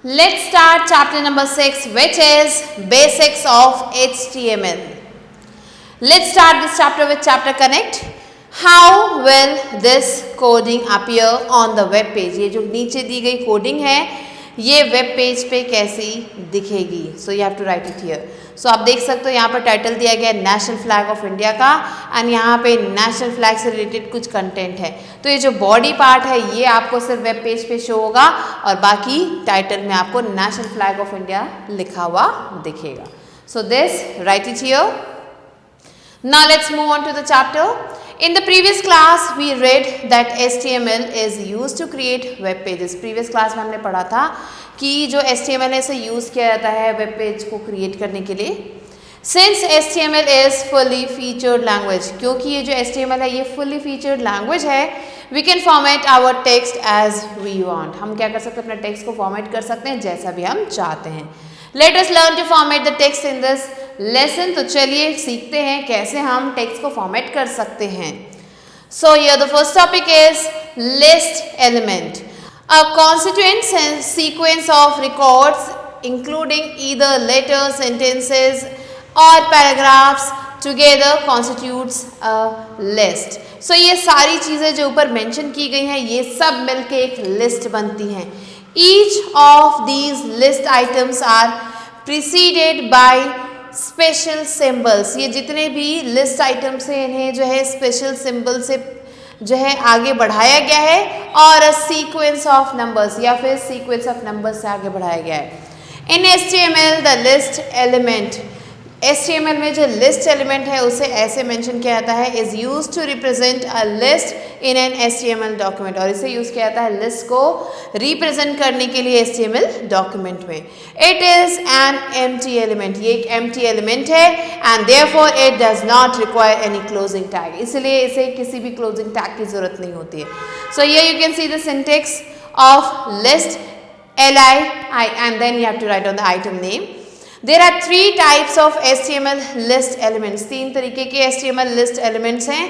Let's start chapter number 6, which is Basics of HTML. Let's start this chapter with chapter connect. How will this coding appear on the web page? ये जो नीचे दी गई coding है ये web page पे कैसी दिखेगी? So you have to write it here. So आप देख सकते हो यहाँ पर टाइटल दिया गया है नेशनल फ्लैग ऑफ इंडिया का एंड यहाँ पे नेशनल फ्लैग से रिलेटेड कुछ कंटेंट है. तो ये जो बॉडी पार्ट है ये आपको सिर्फ वेब पेज पे शो होगा और बाकी टाइटल में आपको नेशनल फ्लैग ऑफ इंडिया लिखा हुआ दिखेगा. So this right it here. Now let's move on to the chapter. In the previous class we read that HTML is used to create web pages. Previous class में हमने पढ़ा था कि जो HTML है इसे यूज़ किया जाता है वेब पेज को क्रिएट करने के लिए. Since HTML is fully featured language, क्योंकि ये जो HTML है ये fully featured language है, we can format our text as we want. हम क्या कर सकते हैं, अपना टेक्स्ट को फॉर्मेट कर सकते हैं जैसा भी हम चाहते हैं. Let us learn to format the text in this lesson. तो चलिए सीखते हैं कैसे हम टेक्स्ट को फॉर्मेट कर सकते हैं. So here the first topic is list element. A constituent sequence of records including either letters, sentences or paragraphs together constitutes a list. So ये सारी चीज़ें जो ऊपर मेंशन की गई हैं ये सब मिलके एक लिस्ट बनती हैं. Each of these list items are preceded by special symbols. ये जितने भी लिस्ट आइटम्स हैं इन्हें जो है स्पेशल सिंबल से जो है आगे बढ़ाया गया है और सीक्वेंस ऑफ नंबर्स या फिर सीक्वेंस ऑफ नंबर्स से आगे बढ़ाया गया है. इन HTML the list element, HTML में जो लिस्ट एलिमेंट है उसे ऐसे मेंशन किया जाता है is use to represent a list in an HTML document. और इसे यूज किया जाता है लिस्ट को रिप्रेजेंट करने के लिए HTML डॉक्यूमेंट में. It is an empty element, ये एक एम्प्टी एलिमेंट है and therefore it does not require any closing tag, इसलिए इसे किसी भी क्लोजिंग टैग की जरूरत नहीं होती है. So here you can see the syntax of list LI and then you have to write on the item name. There are three types of HTML list elements. तीन तरीके के HTML list elements हैं.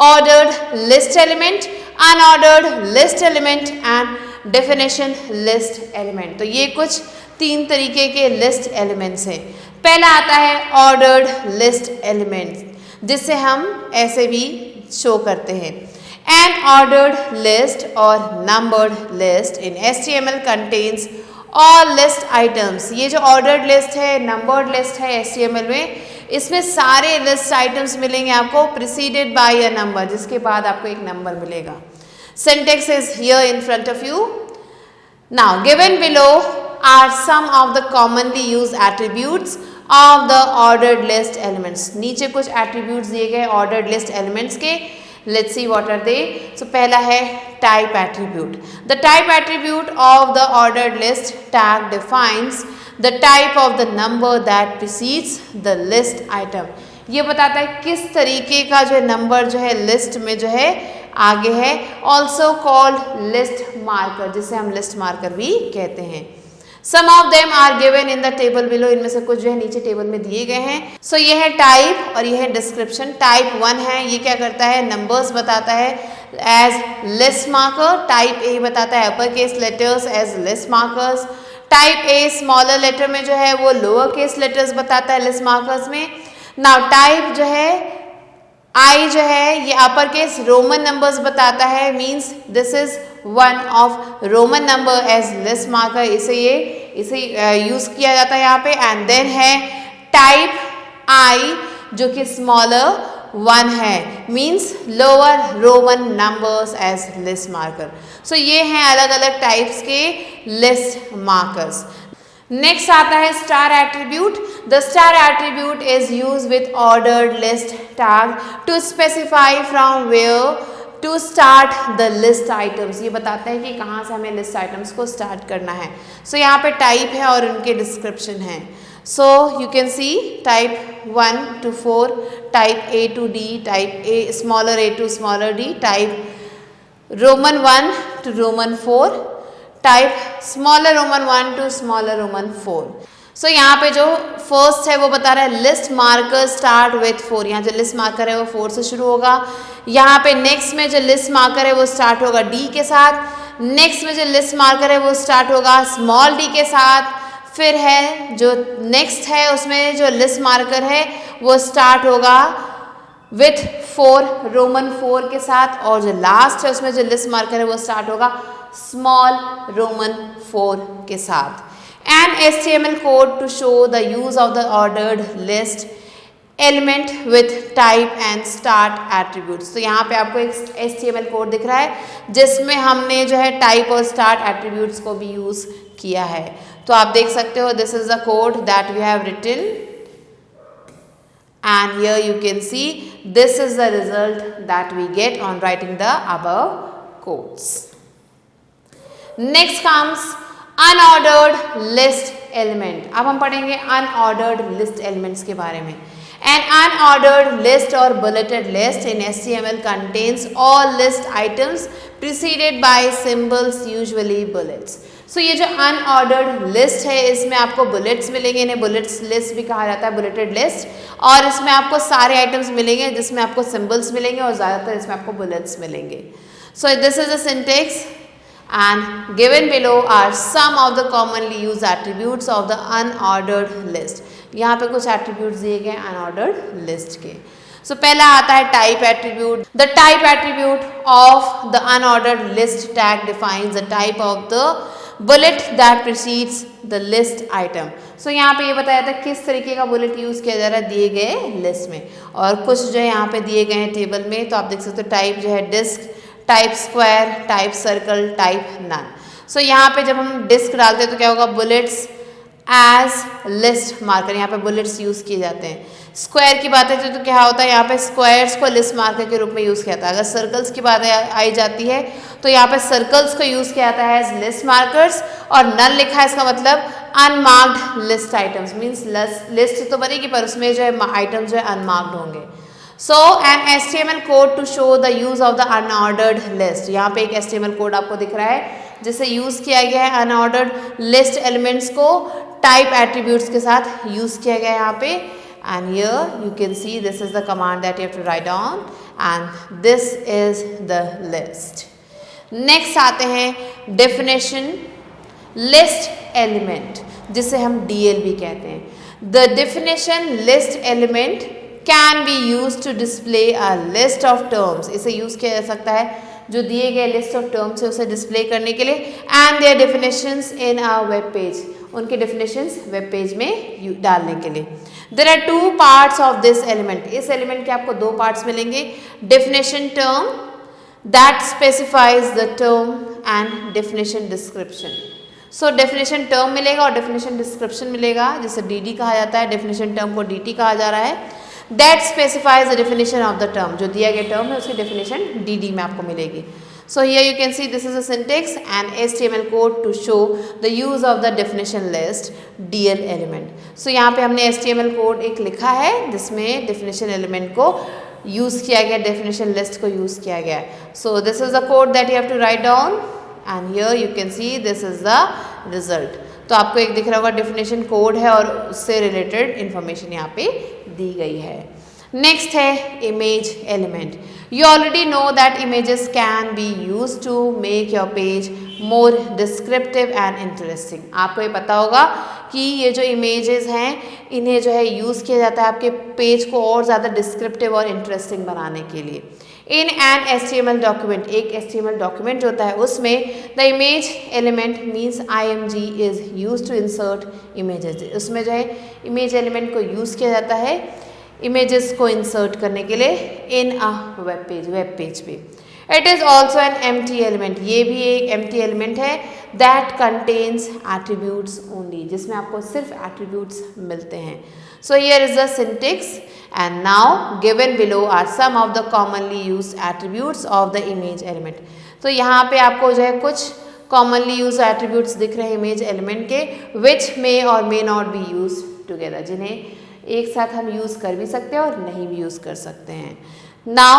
Ordered list element, unordered list element and definition list element. तो ये कुछ तीन तरीके के list elements हैं. पहला आता है ordered list element जिससे हम ऐसे भी शो करते हैं. An ordered list or numbered list in HTML contains all list items. ये जो ordered list है, numbered list है HTML में, इसमें सारे list items मिलेंगे आपको preceded by a number, जिसके बाद आपको एक नंबर मिलेगा. Syntax is here in front of you. Now given below are some of the commonly used attributes of the ordered list elements. नीचे कुछ attributes दिए गए ordered list elements के. Let's see what are they. So पहला है type attribute. The type attribute of the ordered list tag defines the type of the number that precedes the list item. ये बताता है किस तरीके का जो नंबर जो है लिस्ट में जो है आगे है. Also called list marker, जिसे हम लिस्ट मार्कर भी कहते हैं. Some of them are given in the table below. इनमें से कुछ जो है नीचे टेबल में दिए गए हैं. So ये है टाइप और ये है डिस्क्रिप्शन. टाइप 1 है, ये क्या करता है, नंबर्स बताता है as list marker. Type A बताता है upper case letters as list markers. Type a smaller letter में जो है वो लोअर केस लेटर्स बताता है लिस्ट मार्कर्स में. नाउ टाइप जो है आई जो है ये अपर केस रोमन नंबर्स बताता है, means this is one of Roman number as list marker. इसे यूज किया जाता है यहाँ पे. एंड देन है टाइप आई जो कि स्मॉलर 1 है, means lower Roman numbers as list marker. So ये हैं अलग अलग टाइप्स के लिस्ट मार्कर्स. नेक्स्ट आता है star attribute. The star attribute is use with ordered list tag to specify from where to start the list items. ये बताता है कि कहाँ से हमें लिस्ट आइटम्स को स्टार्ट करना है. सो यहाँ पे टाइप है और उनके डिस्क्रिप्शन है. So you can see type 1 to 4, type A to D, type A smaller A to smaller D, type Roman 1 to Roman 4, type smaller Roman 1 to smaller Roman 4. So यहाँ पे जो फर्स्ट है वो बता रहा है लिस्ट मार्कर स्टार्ट विथ 4. यहाँ जो लिस्ट मार्कर है वो 4 से शुरू होगा. यहाँ पे नेक्स्ट में जो लिस्ट मार्कर है वो स्टार्ट होगा D के साथ. नेक्स्ट में जो लिस्ट मार्कर है वो स्टार्ट होगा स्मॉल डी के साथ, फिर है जो नेक्स्ट है उसमें जो लिस्ट मार्कर है वो स्टार्ट होगा विथ 4 रोमन 4 के साथ, और जो लास्ट है उसमें जो लिस्ट मार्कर है वो स्टार्ट होगा स्मॉल रोमन 4 के साथ. An HTML code to show the use of the ordered list element with type and start attributes. तो यहाँ पे आपको एक HTML कोड दिख रहा है जिसमें हमने जो है टाइप और स्टार्ट एट्रीब्यूट्स को भी यूज़ किया है. तो आप देख सकते हो this is the code that we have written and here you can see this is the result that we get on writing the above codes. Next comes unordered list element. अब हम पढ़ेंगे unordered list elements के बारे में. An unordered list or bulleted list in HTML contains all list items preceded by symbols, usually bullets. So ये जो unordered list है इसमें आपको बुलेट्स मिलेंगे, इन्हें बुलेट्स लिस्ट भी कहा जाता है, बुलेटेड लिस्ट. और इसमें आपको सारे आइटम्स मिलेंगे जिसमें आपको सिंबल्स मिलेंगे और ज़्यादातर इसमें आपको बुलेट्स मिलेंगे. So this is the syntax and given below are some of the commonly used attributes of the unordered list. यहाँ पे कुछ attributes दिए गए unordered list के. So पहला आता है type attribute. The type attribute of the unordered list tag defines the type of the bullet that precedes the list item. So यहाँ पे ये बताया था किस तरीके का बुलेट यूज़ किया जा रहा है दिए गए लिस्ट में, और कुछ जो है यहाँ पे दिए गए हैं टेबल में. तो आप देख सकते हो टाइप जो है disc, type square, type circle, type none. So यहाँ पे जब हम डिस्क डालते हैं तो क्या होगा, बुलेट्स एज लिस्ट मार्कर, यहाँ पे बुलेट्स यूज़ किए जाते हैं. स्क्वायर की बात है तो क्या होता है, यहाँ पे स्क्वायर्स को लिस्ट मार्कर के रूप में यूज़ किया जाता है. अगर सर्कल्स की बात आई जाती है तो यहाँ पे सर्कल्स को यूज़ किया जाता है एज लिस्ट मार्कर्स, और नन लिखा है इसका मतलब unmarked list items, means list तो बनेगी पर उसमें जो है आइटम्स जो है अनमार्क्ड होंगे. So an HTML code to show the use of the unordered list. यहाँ पे एक HTML कोड आपको दिख रहा है जिसे यूज़ किया गया है अनऑर्डर्ड लिस्ट एलिमेंट्स को टाइप एट्रीब्यूट्स के साथ यूज़ किया गया है यहाँ पे. And here you can see this is the command that you have to write down and this is the list. Next आते हैं definition list element जिसे हम DL भी कहते हैं. The definition list element can be used to display a list of terms. इसे use किया जा सकता है जो दिए गए लिस्ट ऑफ टर्म्स है उसे डिस्प्ले करने के लिए. And their definitions in a web page, उनके डेफिनेशंस वेब पेज में डालने के लिए. There are 2 parts of this element. इस एलिमेंट के आपको 2 पार्ट्स मिलेंगे. Definition term that specifies the term and definition description. So definition term मिलेगा और डेफिनेशन डिस्क्रिप्शन मिलेगा जिसे DD कहा जाता है. डेफिनेशन टर्म को DT कहा जा रहा है. That specifies the definition of the term, जो दिया गया टर्म है उसकी डेफिनेशन DD में आपको मिलेगी. So here you can see this is a syntax and HTML code to show the use of the definition list DL element. So यहाँ पे हमने HTML कोड एक लिखा है जिसमें डेफिनेशन एलिमेंट को यूज़ किया गया, डेफिनेशन लिस्ट को यूज़ किया गया. So this is the code that you have to write down and here you can see this is the result. तो आपको एक दिख रहा होगा डेफिनेशन कोड है और उससे रिलेटेड इंफॉर्मेशन यहाँ पे दी गई है. नेक्स्ट है image element. You already know that images can be use to make your page more descriptive and interesting. आपको ये पता होगा कि ये जो इमेजेस हैं इन्हें जो है यूज़ किया जाता है आपके पेज को और ज़्यादा डिस्क्रिप्टिव और इंटरेस्टिंग बनाने के लिए. इन एन HTML डॉक्यूमेंट, एक HTML डॉक्यूमेंट जो होता है उसमें the image element means IMG is use to insert images. उसमें जो है इमेज एलिमेंट को यूज़ किया जाता है इमेजेस को इंसर्ट करने के लिए इन अ वेब पेज पे. It is also an empty element. ये भी एक एम्प्टी एलिमेंट है दैट कंटेन्स एट्रीब्यूट्स ओनली, जिसमें आपको सिर्फ एट्रीब्यूट्स मिलते हैं. So here is the syntax and now given below are some of the commonly used attributes of the image element. तो यहाँ पे आपको जो है कुछ commonly used attributes दिख रहे हैं image element के which may or may not be used together, जिन्हें एक साथ हम यूज़ कर भी सकते हैं और नहीं भी यूज़ कर सकते हैं. Now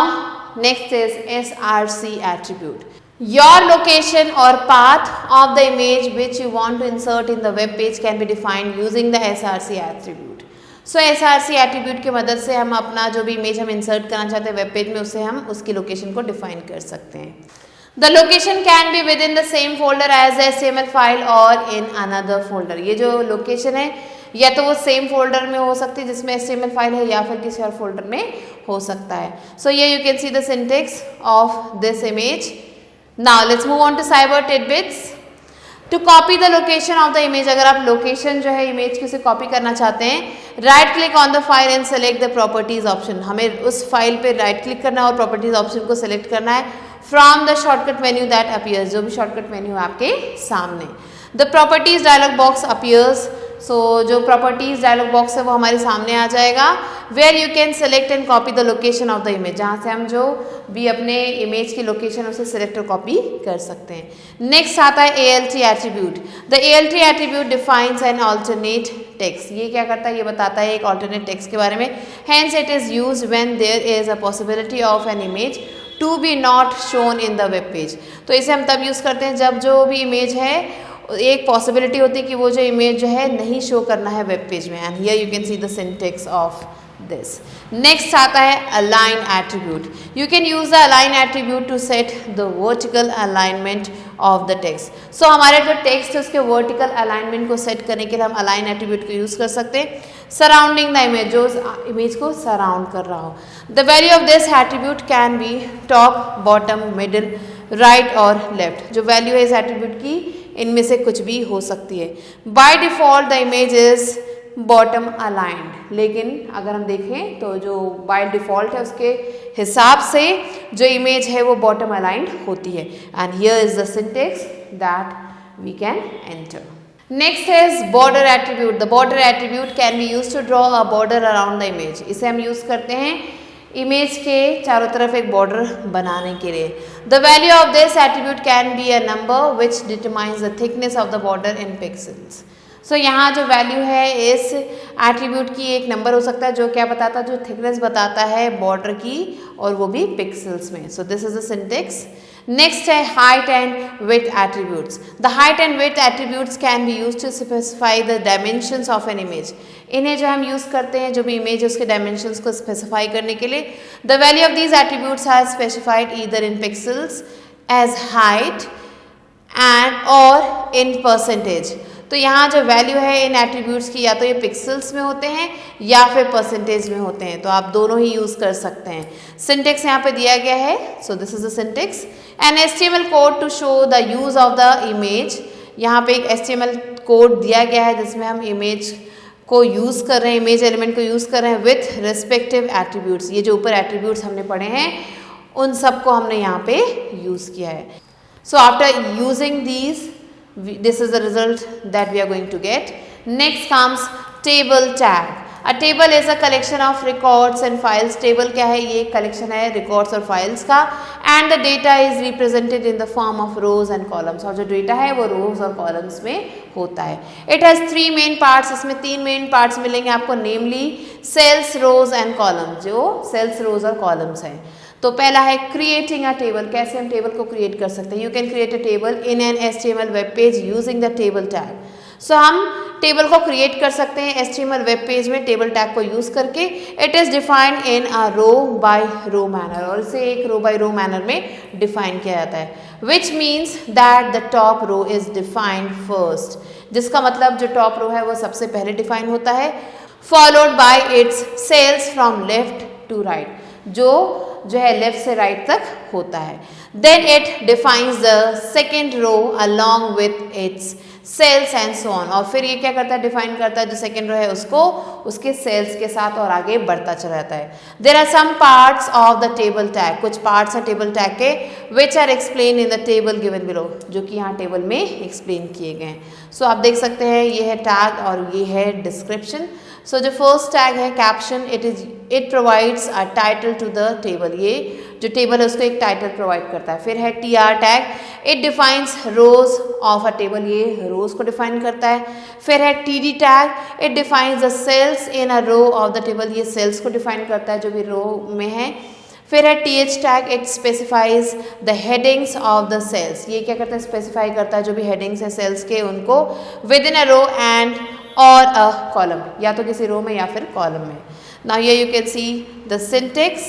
next is SRC attribute. Your location or path of the image which you want to insert in the web page can be defined using the SRC attribute. So SRC attribute की मदद से हम अपना जो भी image हम insert करना चाहते हैं वेब पेज में उसे हम उसकी लोकेशन को डिफाइन कर सकते हैं. The location can be within the same folder as the HTML file or in another folder. ये जो लोकेशन है या तो वो सेम फोल्डर में हो सकती है जिसमें HTML फाइल है या फिर किसी और फोल्डर में हो सकता है. So here you can see the syntax of this image. Now let's move on to cyber tidbits. To copy the location of the image, अगर आप लोकेशन जो है इमेज की उसे कॉपी करना चाहते हैं, right click on the file and select the properties option. हमें उस फाइल पे राइट क्लिक करना है और प्रॉपर्टीज ऑप्शन को सेलेक्ट करना है from the shortcut menu that appears, जो भी शॉर्टकट मेन्यू है आपके सामने. The properties dialog box appears. So जो प्रॉपर्टीज डायलॉग बॉक्स है वो हमारे सामने आ जाएगा. Where you can select and copy the location of the image, जहाँ से हम जो भी अपने इमेज की लोकेशन उसे सेलेक्ट और कॉपी कर सकते हैं. नेक्स्ट आता है ALT attribute. The ALT attribute defines an alternate text. ये क्या करता है, ये बताता है एक ऑल्टरनेट टेक्स्ट के बारे में. Hence it is used when there is a possibility of an image to be not shown in the web page. तो इसे हम तब यूज़ करते हैं जब जो भी इमेज है एक पॉसिबिलिटी होती है कि वो जो इमेज जो है नहीं शो करना है वेब पेज में. And here you can see the syntax of this. Next आता है align attribute. You can use the align attribute to set the vertical alignment of the text. So हमारे जो टेक्स्ट है उसके vertical alignment को set करने के लिए हम अलाइन एट्रीब्यूट को यूज कर सकते हैं. सराउंडिंग द इमेज, जो इमेज को सराउंड कर रहा हो. The value of this attribute can be top, bottom, middle, right और लेफ्ट. जो वैल्यू है इस एट्रीब्यूट की इनमें से कुछ भी हो सकती है. By default the image is bottom aligned. लेकिन अगर हम देखें तो जो बाय डिफॉल्ट है उसके हिसाब से जो इमेज है वो बॉटम अलाइंड होती है. And here is the syntax that we can enter. Next is border attribute. The border attribute can be use to draw a border around the image. इसे हम यूज करते हैं इमेज के चारों तरफ एक बॉर्डर बनाने के लिए. The value of this attribute can be a number which determines the thickness of the border in pixels. So यहाँ जो वैल्यू है इस एट्रीब्यूट की एक नंबर हो सकता है जो क्या बताता है, जो थिकनेस बताता है बॉर्डर की, और वो भी पिक्सल्स में. So this is the syntax. Next है height and width attributes. The height and width attributes can be use to specify the dimensions of an image. इन्हें जो हम यूज करते हैं जो भी इमेज है उसके डायमेंशंस को स्पेसिफाई करने के लिए. The value of these attributes are specified either in pixels as height and और इन परसेंटेज. तो यहाँ जो वैल्यू है इन एट्रीब्यूट्स की या तो ये पिक्सल्स में होते हैं या फिर परसेंटेज में होते हैं. तो आप दोनों ही यूज़ कर सकते हैं. सिंटेक्स यहाँ पे दिया गया है. So this is the syntax. An HTML code to show the use of the image. यहाँ पे एक HTML कोड दिया गया है जिसमें हम इमेज को यूज़ कर रहे हैं, इमेज एलिमेंट को यूज़ कर रहे हैं विथ रिस्पेक्टिव एट्रीब्यूट्स. ये जो ऊपर एट्रीब्यूट्स हमने पढ़े हैं उन सबको हमने यहाँ पे यूज़ किया है. So after using these this is the result that we are going to get. Next comes table tag. A table is a collection of records and files. Table क्या है, ये collection है records और files का. And the data is represented in the form of rows and columns. और जो data है वो rows और columns में होता है. It has 3 main parts. इसमें 3 main parts मिलेंगे आपको, namely cells, rows and columns. जो cells, rows और columns हैं. तो पहला है क्रिएटिंग अ टेबल. कैसे हम टेबल को क्रिएट कर सकते हैं. You can create a table in an HTML web page using the table tag. So हम टेबल को क्रिएट कर सकते हैं HTML वेब पेज में टेबल टैग को यूज करके. It is defined in a row by row manner. और इसे एक रो बाय रो मैनर में डिफाइन किया जाता है. Which means that the top row is defined first. जिसका मतलब जो टॉप रो है वो सबसे पहले डिफाइन होता है, followed by its cells from left to right. जो है लेफ्ट से राइट तक होता है. Then it defines the second row along with its cells and so on. और फिर ये क्या करता है, डिफाइन करता है जो सेकेंड रो है उसको उसके सेल्स के साथ और आगे बढ़ता चला जाता है. There are some parts of the table tag. कुछ पार्ट्स हैं टेबल टैग के which are explain in the table given below, जो कि यहाँ टेबल में एक्सप्लेन किए गए हैं. सो आप देख सकते हैं ये है टैग और ये है डिस्क्रिप्शन. सो जो फर्स्ट टैग है caption, it provides a title to the table. ये जो टेबल है उसको एक टाइटल प्रोवाइड करता है. फिर है TR tag, it defines rows of a table. ये रोज को डिफाइन करता है. फिर है TD tag, it defines the cells in a row of the table. ये सेल्स को डिफाइन करता है जो भी रो में है. फिर है TH tag, it specifies the headings of the cells. ये क्या करता है, स्पेसिफाई करता है जो भी हेडिंग्स है सेल्स के उनको with in a row and और अ कॉलम, या तो किसी रो में या फिर कॉलम में. Now here you can see the syntax.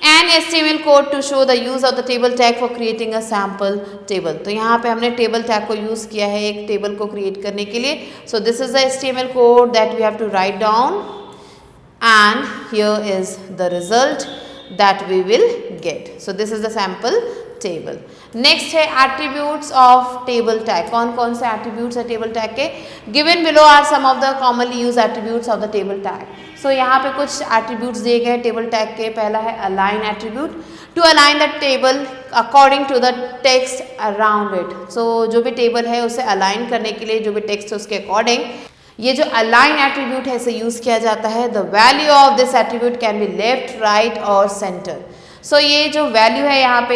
An HTML code to show the use of the table tag for creating a sample table. तो यहाँ पे हमने टेबल टैग को यूज किया है एक टेबल को क्रिएट करने के लिए। So this is the HTML code that we have to write down and here is the result that we will get. So this is the sample table. Next है attributes of table tag. कौन कौन से attributes है table tag के? Given below are some of the commonly use attributes of the table tag. So यहाँ पे कुछ attributes दिए गए टेबल टैग के। पहला है align attribute, to align the table according to the text around it. So जो भी टेबल है उसे अलाइन करने के लिए जो भी टेक्स्ट है उसके अकॉर्डिंग ये जो अलाइन एट्रीब्यूट है इसे यूज किया जाता है। The value of this attribute can be left, right और सेंटर। सो ये जो वैल्यू है यहाँ पे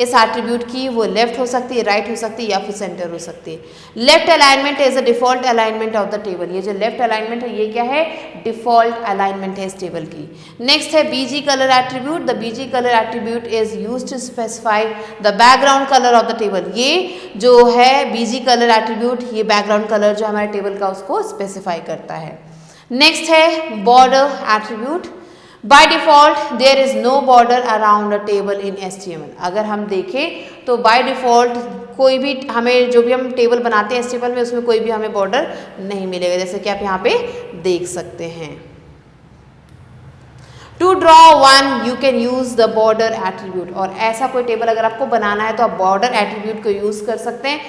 इस एट्रीब्यूट की वो लेफ्ट हो सकती है, राइट हो सकती है या फिर सेंटर हो सकती है। Left alignment is a default alignment of the table. ये जो लेफ्ट अलाइनमेंट है ये क्या है? डिफॉल्ट अलाइनमेंट है इस टेबल की। नेक्स्ट है BG colour attribute. The BG colour attribute is use to specify the background colour of the table. ये जो है बीजी कलर एट्रीब्यूट ये बैकग्राउंड कलर जो हमारे टेबल का उसको स्पेसिफाई करता है। नेक्स्ट है border attribute. By default there is no border around a table in HTML। अगर हम देखें तो by default कोई भी हमें जो भी हम टेबल बनाते हैं HTML में उसमें कोई भी हमें बॉर्डर नहीं मिलेगा, जैसे कि आप यहाँ पे देख सकते हैं। To draw one you can use the border attribute। और ऐसा कोई टेबल अगर आपको बनाना है तो आप border attribute को यूज कर सकते हैं।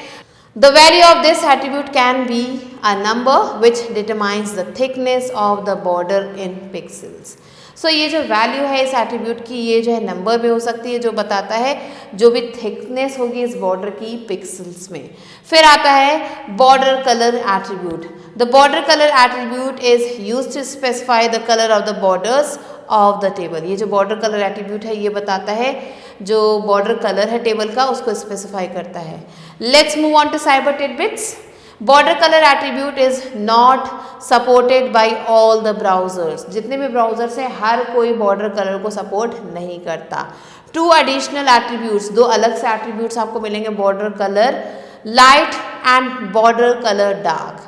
The value of this attribute can be a number which determines the thickness of the border in pixels। सो ये जो वैल्यू है इस एट्रीब्यूट की ये जो है नंबर भी हो सकती है जो बताता है जो भी थिकनेस होगी इस बॉर्डर की पिक्सल्स में। फिर आता है border colour attribute. The border colour attribute is used to specify the colour of the borders of the table. ये जो बॉर्डर कलर एट्रीब्यूट है ये बताता है जो बॉर्डर कलर है टेबल का उसको स्पेसिफाई करता है। Let's move on to cyber tidbits. Border colour attribute is not supported by all the browsers. जितने भी ब्राउजर्स हैं हर कोई बॉर्डर कलर को सपोर्ट नहीं करता। टू एडिशनल एट्रीब्यूट्स, दो अलग से एट्रीब्यूट्स आपको मिलेंगे border colour light and border colour dark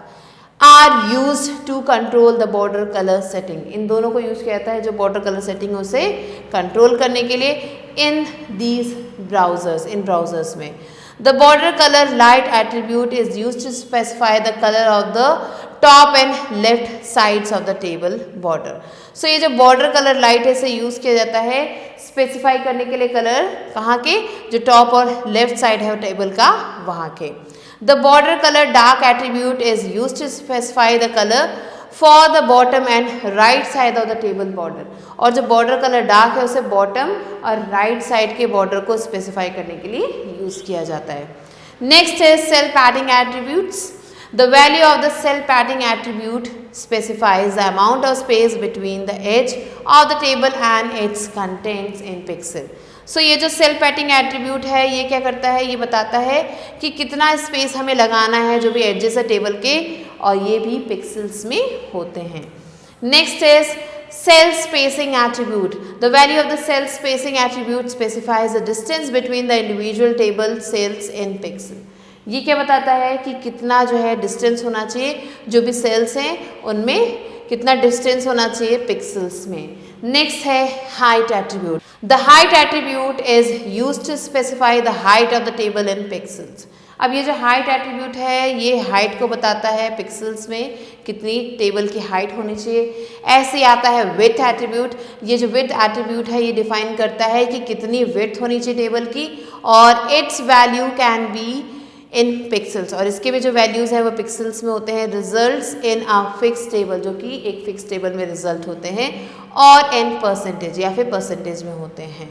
are used to control the border colour setting. इन दोनों को यूज किया जाता है जो बॉर्डर कलर सेटिंग उसे कंट्रोल करने के लिए इन दीज ब्राउजर्स, इन ब्राउजर्स में। The border color light attribute is used to specify the color of the top and left sides of the table border। So ये जो border color light है इसे यूज किया जाता है स्पेसिफाई करने के लिए कलर कहाँ के? जो टॉप और लेफ्ट साइड है टेबल का वहाँ के। The border color dark attribute is used to specify the color for the bottom and right side of the table border. और जो बॉर्डर कलर डार्क है उसे बॉटम और राइट साइड के बॉर्डर को स्पेसिफाई करने के लिए यूज किया जाता है। नेक्स्ट है cell padding attributes. The value of the cell padding attribute specifies the amount of space between the edge of the table and its contents in pixel. So ये जो सेल पैडिंग एट्रीब्यूट है ये क्या करता है? ये बताता है कि कितना स्पेस हमें लगाना है जो भी एडजेस है टेबल के, और ये भी पिक्सल्स में होते हैं। Next is cell spacing attribute. The value of the cell spacing attribute specifies the distance between the individual table cells in pixel. ये क्या बताता है कि कितना जो है डिस्टेंस होना चाहिए जो भी सेल्स हैं उनमें कितना डिस्टेंस होना चाहिए पिक्सल्स में। नेक्स्ट है height attribute. The height attribute is used to specify the height of the table in pixels. अब ये जो हाइट एट्रीब्यूट है ये हाइट को बताता है पिक्सल्स में कितनी टेबल की हाइट होनी चाहिए। ऐसे आता है विड्थ एट्रीब्यूट। ये जो विड्थ एट्रीब्यूट है ये डिफाइन करता है कि कितनी विड्थ होनी चाहिए टेबल की, और it's value can be in pixels. और इसके भी जो वैल्यूज़ है वो पिक्सल्स में होते हैं। Results in a fix table, जो कि एक फिक्स टेबल में रिजल्ट होते हैं, और इन परसेंटेज या फिर परसेंटेज में होते हैं।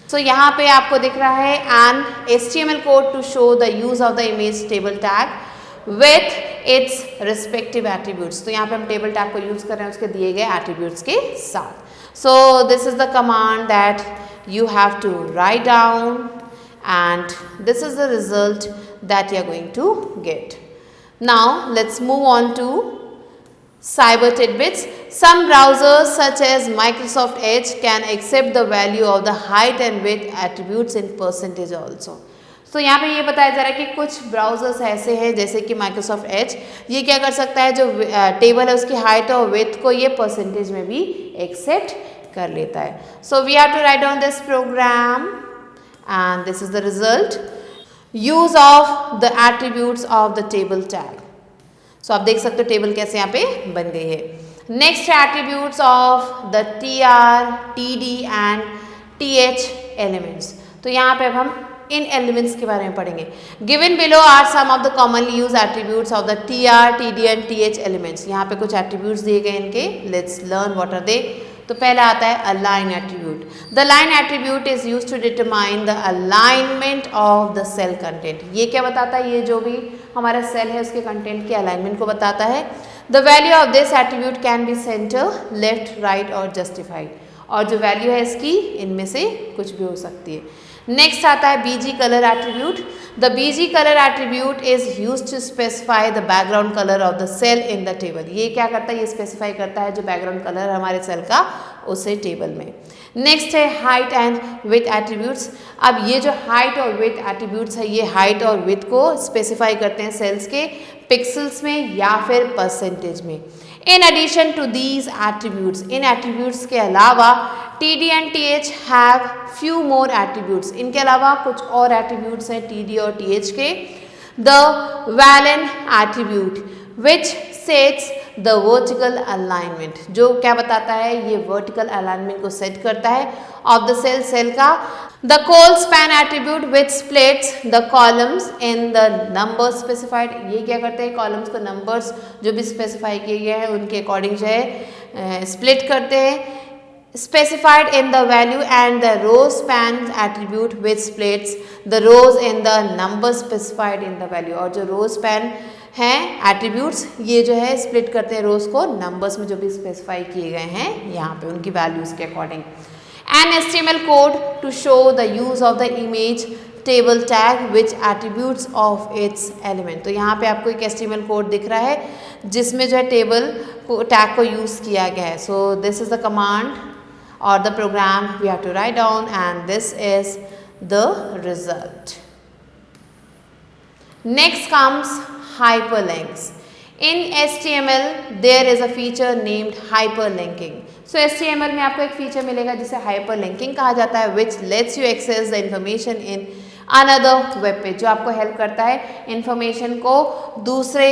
सो यहाँ पे आपको दिख रहा है an HTML code to show the use of the image table tag with its respective attributes. तो यहाँ पे हम टेबल टैग को यूज कर रहे हैं उसके दिए गए एट्रीब्यूट्स के साथ। So this is the command that you have to write down and this is the result that you are going to get. Now let's move on to cyber tidbits. Some browsers such as Microsoft Edge can accept the value of the height and width attributes in percentage also. तो यहाँ पे ये बताया जा रहा है कि कुछ ब्राउजर्स ऐसे हैं जैसे कि Microsoft Edge, ये क्या कर सकता है जो टेबल है उसकी हाइट और विड्थ को ये परसेंटेज में भी एक्सेप्ट कर लेता है. So we have to write down this program and this is the result. Use of the attributes of the table tag. So आप देख सकते हो टेबल कैसे यहाँ पे बन गई है. Next attributes of the TR, TD and TH elements. तो यहाँ पे अब हम इन एलिमेंट्स के बारे में पढ़ेंगे. Given below are some of the commonly use attributes of the TR, TD and TH elements. यहाँ पे कुछ एट्रीब्यूट्स दिए गए इनके. Let's learn what are they. तो पहला आता है align attribute. The line attribute is use to determine the alignment of the cell content. ये क्या बताता है? ये जो भी हमारा सेल है उसके कंटेंट के अलाइनमेंट को बताता है. The value of this attribute can B centre, left, right और जस्टिफाइड. और जो वैल्यू है इसकी इनमें से कुछ भी हो सकती है. नेक्स्ट आता है BG colour attribute. The BG colour attribute is use to specify the background colour of the cell in the table. ये क्या करता है? ये स्पेसिफाई करता है जो बैकग्राउंड कलर हमारे सेल का उसे टेबल में. नेक्स्ट है हाइट एंड विथ एट्रीब्यूट्स. अब ये जो हाइट और विथ एट्रीब्यूट्स है ये हाइट और विथ को स्पेसिफाई करते हैं सेल्स के पिक्सल्स में या फिर परसेंटेज में. In addition to these attributes, इन एट्रीब्यूट्स के अलावा TD and TH have few more attributes. इनके अलावा कुछ और एट्रीब्यूट्स हैं TD और TH के. द वैलेंट attribute which sets the vertical alignment. जो क्या बताता है? ये वर्टिकल अलाइनमेंट को सेट करता है ऑफ द सेल का. The colspan attribute which splits the columns in the number specified. ये क्या करते हैं? कॉलम्स को नंबर्स जो भी स्पेसिफाई किए गए हैं उनके अकॉर्डिंग जो है स्प्लिट करते हैं. Specified in the value and the row span attribute which splits the rows in the number specified in the value. और जो row span हैं attributes ये जो है split करते हैं rows को numbers में जो भी specify किए गए हैं यहाँ पे उनकी values के according. An HTML code to show the use of the image table tag which attributes of its element. तो यहाँ पे आपको एक HTML कोड दिख रहा है जिसमें जो है टेबल को टैग को यूज़ किया गया है. So this is the command or the program we have to write down and this is the result. Next comes hyperlinks. In HTML there is a feature named hyperlinking. So HTML में आपको एक feature मिलेगा जिसे hyperlinking कहा जाता है which lets you access the information in another web page. जो आपको हेल्प करता है इंफॉर्मेशन को दूसरे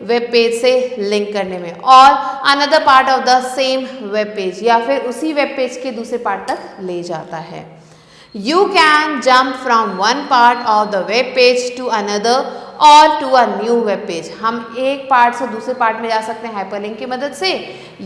वेब पेज से लिंक करने में और another part of the same web page या फिर उसी वेब पेज के दूसरे पार्ट तक ले जाता है. You can jump from one part of the web page to another or to a new web page. हम एक पार्ट से दूसरे पार्ट में जा सकते हैं हाइपरलिंक की मदद से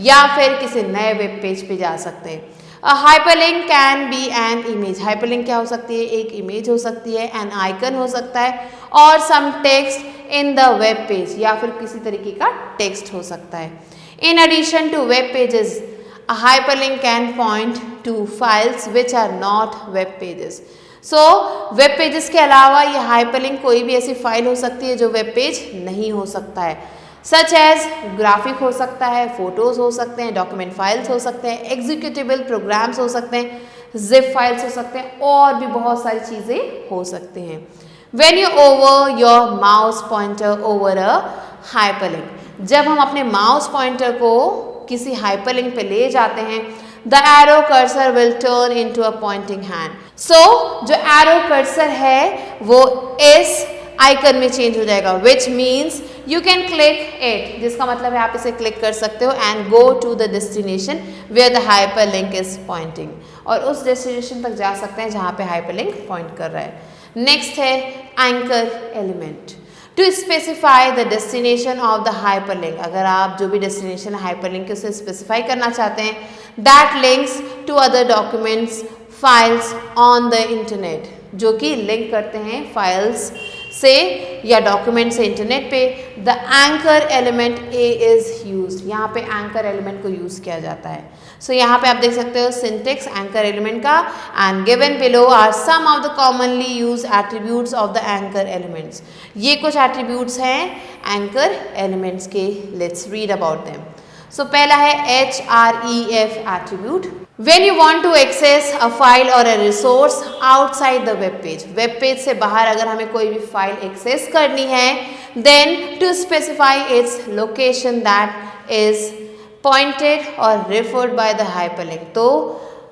या फिर किसी नए वेब पेज पे जा सकते हैं. A hyperlink can be an image. Hyperlink क्या हो सकती है? एक इमेज हो सकती है, an icon हो सकता है और some text in the web page या फिर किसी तरीके का टेक्स्ट हो सकता है. In addition to web pages, a hyperlink can point to files which are not web pages. So web pages के अलावा ये hyperlink कोई भी ऐसी फाइल हो सकती है जो वेब पेज नहीं हो सकता है. सच एज ग्राफिक हो सकता है, फोटोज़ हो सकते हैं, डॉक्यूमेंट फाइल्स हो सकते हैं, एग्जीक्यूटिबल प्रोग्राम्स हो सकते हैं, जिप फाइल्स हो सकते हैं और भी बहुत सारी चीज़ें हो सकती हैं. When you over your mouse pointer over a hyperlink, जब हम अपने माउस पॉइंटर को किसी हाइपरलिंक पे ले जाते हैं the arrow cursor will turn into a pointing hand. So जो एरो कर्सर है वो इस आइकन में चेंज हो जाएगा which means you can click it, जिसका मतलब है आप इसे क्लिक कर सकते हो and go to the destination where the hyperlink is pointing और उस डेस्टिनेशन तक जा सकते हैं जहाँ पे हाइपरलिंक पॉइंट कर रहा है. नेक्स्ट है anchor element. To specify the destination of the hyperlink, अगर आप जो भी डेस्टिनेशन हाइपरलिंक के उसे स्पेसिफाई करना चाहते हैं that links to other documents files on the internet, जो कि लिंक करते हैं फाइल्स से या डॉक्यूमेंट से इंटरनेट पे. The anchor element A is used, यहाँ पे एंकर एलिमेंट को यूज़ किया जाता है. सो यहाँ पे आप देख सकते हो सिंटेक्स एंकर एलिमेंट का and given below are some of the commonly use attributes of the anchor elements. ये कुछ एट्रीब्यूट्स हैं एंकर एलिमेंट्स के. Let's read about them. So पहला है href attribute. When you want to access a file or a resource outside the web page, web page से बाहर अगर हमें कोई भी फाइल एक्सेस करनी है then to specify its location that is pointed और रेफर्ड बाय द हाइपरलिंक। तो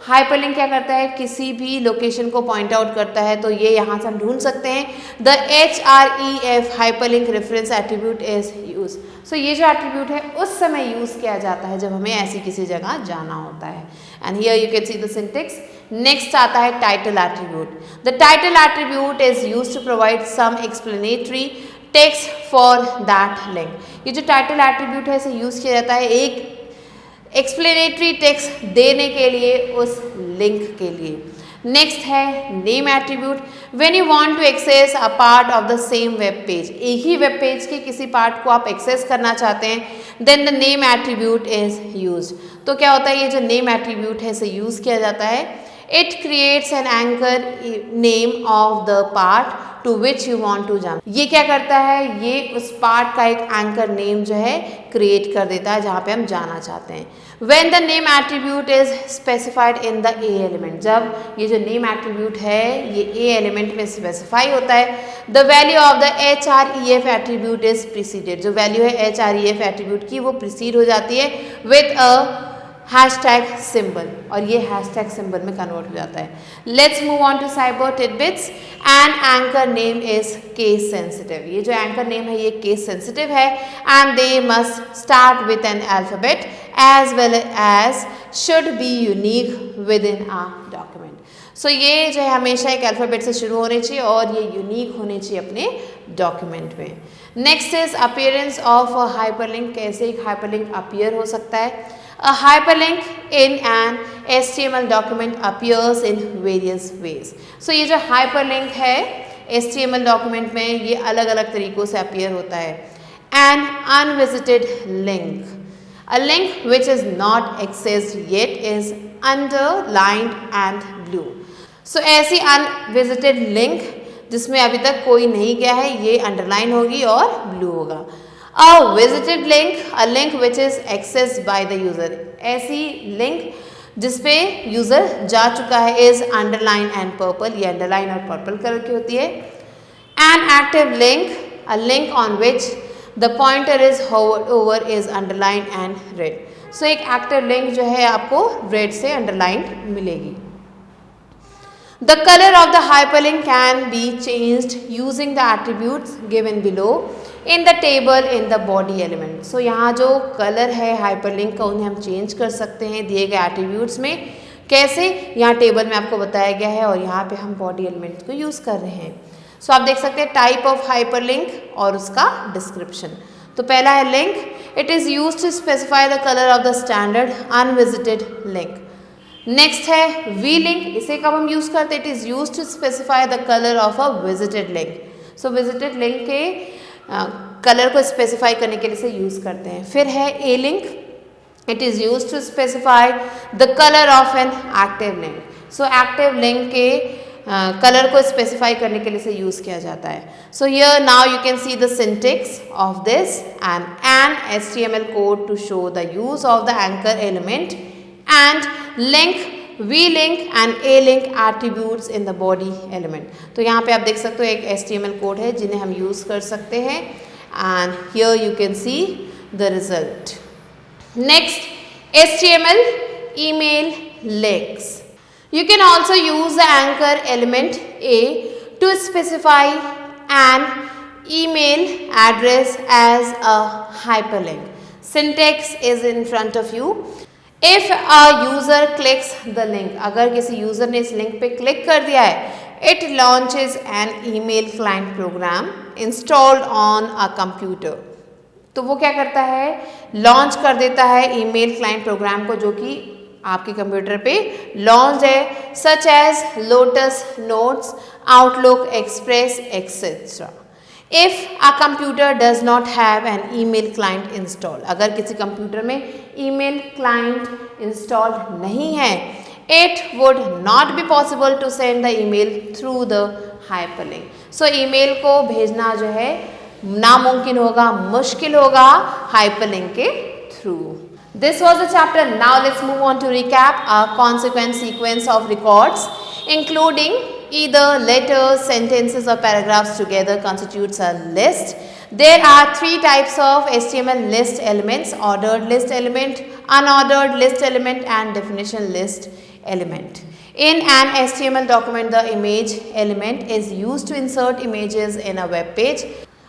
हाइपरलिंक क्या करता है, किसी भी लोकेशन को पॉइंट आउट करता है, तो ये यहाँ से हम ढूंढ सकते हैं। The href hyperlink reference attribute is use. So ये जो एट्रीब्यूट है उस समय यूज किया जाता है जब हमें ऐसी किसी जगह जाना होता है। And here you can see the syntax. Next आता है title attribute. The title attribute is use to provide some explanatory text for that link. ये जो टाइटल एट्रीब्यूट है इसे यूज किया जाता है एक एक्सप्लेनेटरी टेक्स्ट देने के लिए उस लिंक के लिए। नेक्स्ट है name attribute. When you want to access a part of the same web page, एक ही वेब पेज के किसी पार्ट को आप एक्सेस करना चाहते हैं, then the name attribute is used. तो क्या होता है, ये जो नेम एट्रीब्यूट है इसे यूज किया जाता है। It creates an anchor name of the part to which you want to jump. ये क्या करता है, ये उस पार्ट का एक एंकर नेम जो है क्रिएट कर देता है जहाँ पे हम जाना चाहते हैं। When the name attribute is specified in the A element, जब ये जो name attribute है ये A element में specify होता है, the value of the href attribute is preceded। जो value है href attribute की वो precede हो जाती है with a हैशटैग सिंबल, और ये हैशटैग सिंबल में कन्वर्ट हो जाता है। Let's move on to cyber tidbits. And anchor name is case sensitive. ये जो एंकर नेम है ये केस सेंसिटिव है and they must start with an alphabet as well as should be unique within a document. So ये जो है हमेशा एक अल्फाबेट से शुरू होने चाहिए और ये यूनिक होने चाहिए अपने डॉक्यूमेंट में। Next is appearance of a hyperlink. कैसे एक हाइपरलिंक अपीयर हो सकता है? A hyperlink in an HTML document appears in various ways. So ये जो hyperlink है HTML document में ये अलग अलग तरीकों से appear होता है। An unvisited link, a link which is not accessed yet is underlined and blue. So ऐसी unvisited link जिसमें अभी तक कोई नहीं गया है ये underline होगी और blue होगा। A visited link, a link which is accessed by the user, ऐसी लिंक जिसपे यूजर जा चुका है is underline and purple, ये underline और purple कलर की होती है। An active link, a link on which the pointer is hovered over is underlined and red. So एक active link जो है आपको red से underlined मिलेगी। The color of the hyperlink can be changed using the attributes given below in the table in the body element. So यहाँ जो colour है hyperlink का उन्हें हम चेंज कर सकते हैं दिए गए एट्रीब्यूट्स में। कैसे? यहाँ टेबल में आपको बताया गया है और यहाँ पे हम बॉडी एलिमेंट को यूज़ कर रहे हैं। सो आप देख सकते हैं टाइप ऑफ हाइपरलिंक और उसका डिस्क्रिप्शन। तो पहला है link, it is use to specify the colour of the standard unvisited link. Next है वी लिंक, इसे कब हम यूज़ करते हैं? It is use to specify the colour of a visited link. So visited link के colour को specify करने के लिए इसे यूज़ करते हैं। फिर है A link, it is use to specify the colour of an active link. So active link के कलर को स्पेसिफाई करने के लिए इसे यूज़ किया जाता है। So here now you can see the syntax of this and an HTML code to show the use of the anchor element and link v link and a link attributes in the body element. तो यहाँ पे आप देख सकते हो एक HTML code है जिन्हें हम यूज़ कर सकते हैं and here you can see the result. Next HTML email links. You can also use the anchor element A to specify an email address as a hyperlink. Syntax is in front of you. If a user clicks the link, अगर किसी user ने इस link पे click कर दिया है, it launches an email client program installed on a computer. तो वो क्या करता है? लॉन्च कर देता है ईमेल क्लाइंट प्रोग्राम को जो कि आपके कंप्यूटर पे लॉन्च है, such as Lotus Notes, Outlook, Express etcetera. If a computer does not have an email client install, अगर किसी कंप्यूटर में ईमेल क्लाइंट इंस्टॉल नहीं है, it would not be possible to send the email through the hyperlink. So email को भेजना जो है नामुमकिन होगा, मुश्किल होगा हाइपरलिंक के through. This was the chapter. Now let's move on to recap. A consequent sequence of records including either letters, sentences or paragraphs together constitutes a list. There are three types of HTML list elements: ordered list element, unordered list element and definition list element. In an HTML document, the image element is used to insert images in a web page.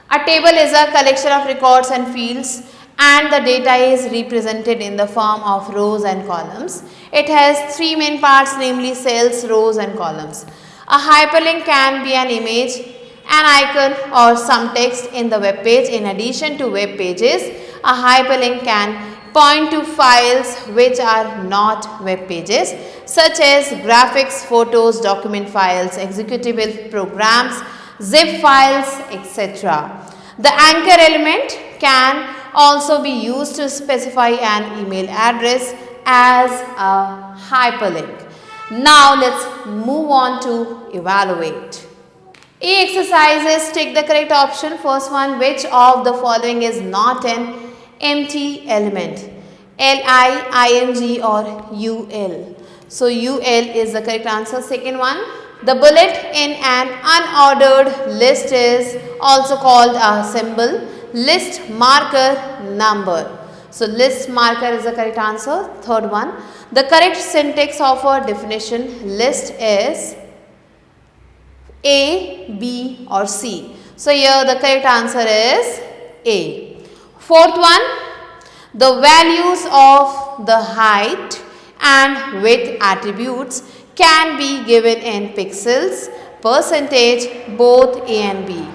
A table is a collection of records and fields, and the data is represented in the form of rows and columns. It has three main parts, namely cells, rows and columns. A hyperlink can be an image, an icon or some text in the web page. In addition to web pages, a hyperlink can point to files which are not web pages, such as graphics, photos, document files, executable programs, zip files, etc. The anchor element can also be used to specify an email address as a hyperlink. Now let's move on to evaluate. A exercises, take the correct option. First one, which of the following is not an empty element? Li, ing or ul? So ul is the correct answer. Second one, the bullet in an unordered list is also called a symbol, list, marker, number. So list marker is the correct answer. Third one, the correct syntax of a definition list is A, B or C. So here the correct answer is A. Fourth one, the values of the height and width attributes can be given in pixels, percentage, both A and B.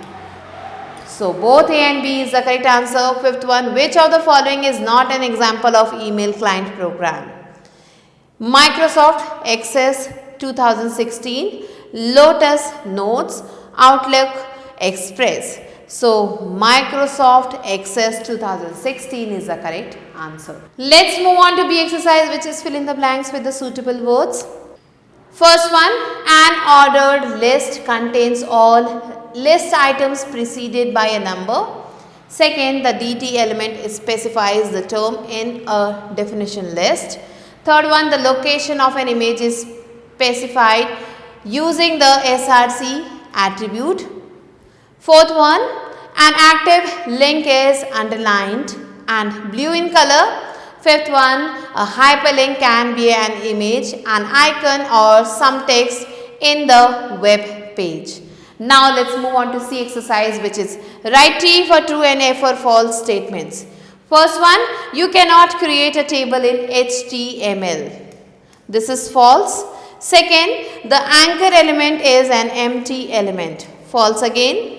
So both A and B is the correct answer. Fifth one, which of the following is not an example of email client program? Microsoft Access 2016, Lotus Notes, Outlook Express. So Microsoft Access 2016 is the correct answer. Let's move on to B exercise, which is fill in the blanks with the suitable words. First one, an ordered list contains all list items preceded by a number. Second, the DT element specifies the term in a definition list. Third one, the location of an image is specified using the SRC attribute. Fourth one, an active link is underlined and blue in color. Fifth one, a hyperlink can be an image, an icon or some text in the web page. Now let's move on to C exercise, which is write T for true and F for false statements. First one, you cannot create a table in HTML. This is false. Second, the anchor element is an empty element. False again.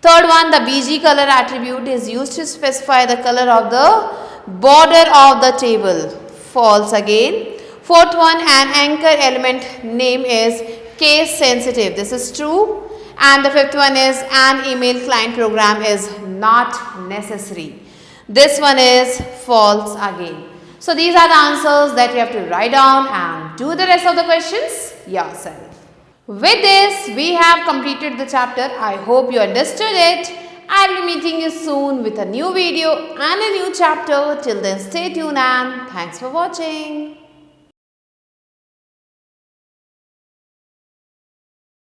Third one, the BG color attribute is used to specify the color of the border of the table. False again. Fourth one, an anchor element name is case sensitive. This is true. And the fifth one is an email client program is not necessary. This one is false again. So these are the answers that you have to write down and do the rest of the questions yourself. With this, we have completed the chapter. I hope you understood it. I'll be meeting you soon with a new video and a new chapter. Till then, stay tuned and thanks for watching.